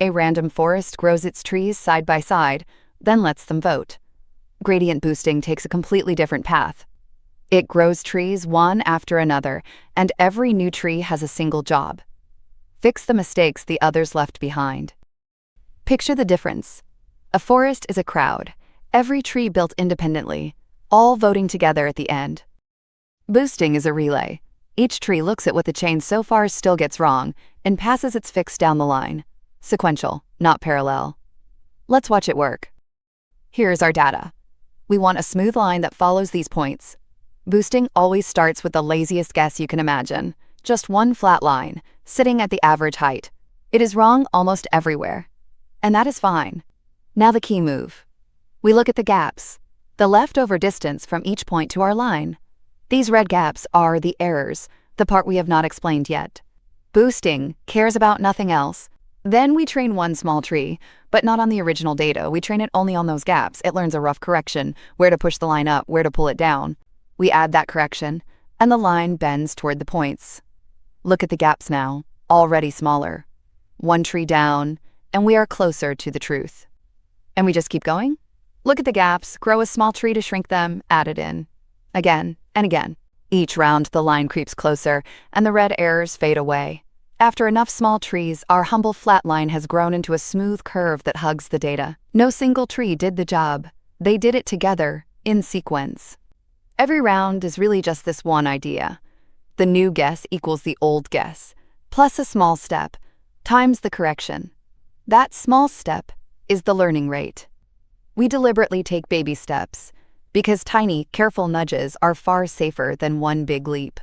A random forest grows its trees side by side, then lets them vote. Gradient boosting takes a completely different path. It grows trees one after another, and every new tree has a single job: fix the mistakes the others left behind. Picture the difference. A forest is a crowd, every tree built independently, all voting together at the end. Boosting is a relay. Each tree looks at what the chain so far still gets wrong and passes its fix down the line. Sequential, not parallel. Let's watch it work. Here's our data. We want a smooth line that follows these points. Boosting always starts with the laziest guess you can imagine. Just one flat line, sitting at the average height. It is wrong almost everywhere. And that is fine. Now the key move. We look at the gaps, the leftover distance from each point to our line. These red gaps are the errors, the part we have not explained yet. Boosting cares about nothing else. Then we train one small tree, but not on the original data. We train it only on those gaps. It learns a rough correction, where to push the line up, where to pull it down. We add that correction, and the line bends toward the points. Look at the gaps now, already smaller. One tree down, and we are closer to the truth. And we just keep going? Look at the gaps, grow a small tree to shrink them, add it in. Again and again. Each round the line creeps closer, and the red errors fade away. After enough small trees, our humble flat line has grown into a smooth curve that hugs the data. No single tree did the job. They did it together, in sequence. Every round is really just this one idea. The new guess equals the old guess, plus a small step, times the correction. That small step is the learning rate. We deliberately take baby steps, because tiny, careful nudges are far safer than one big leap.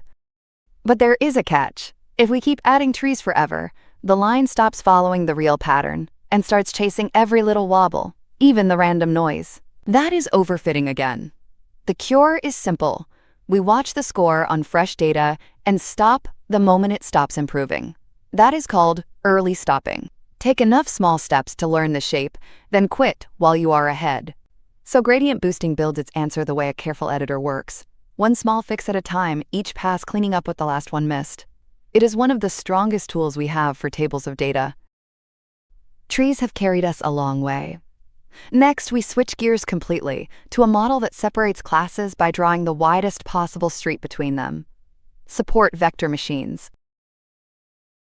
But there is a catch. If we keep adding trees forever, the line stops following the real pattern and starts chasing every little wobble, even the random noise. That is overfitting again. The cure is simple. We watch the score on fresh data and stop the moment it stops improving. That is called early stopping. Take enough small steps to learn the shape, then quit while you are ahead. So gradient boosting builds its answer the way a careful editor works. One small fix at a time, each pass cleaning up what the last one missed. It is one of the strongest tools we have for tables of data. Trees have carried us a long way. Next, we switch gears completely to a model that separates classes by drawing the widest possible street between them. Support vector machines.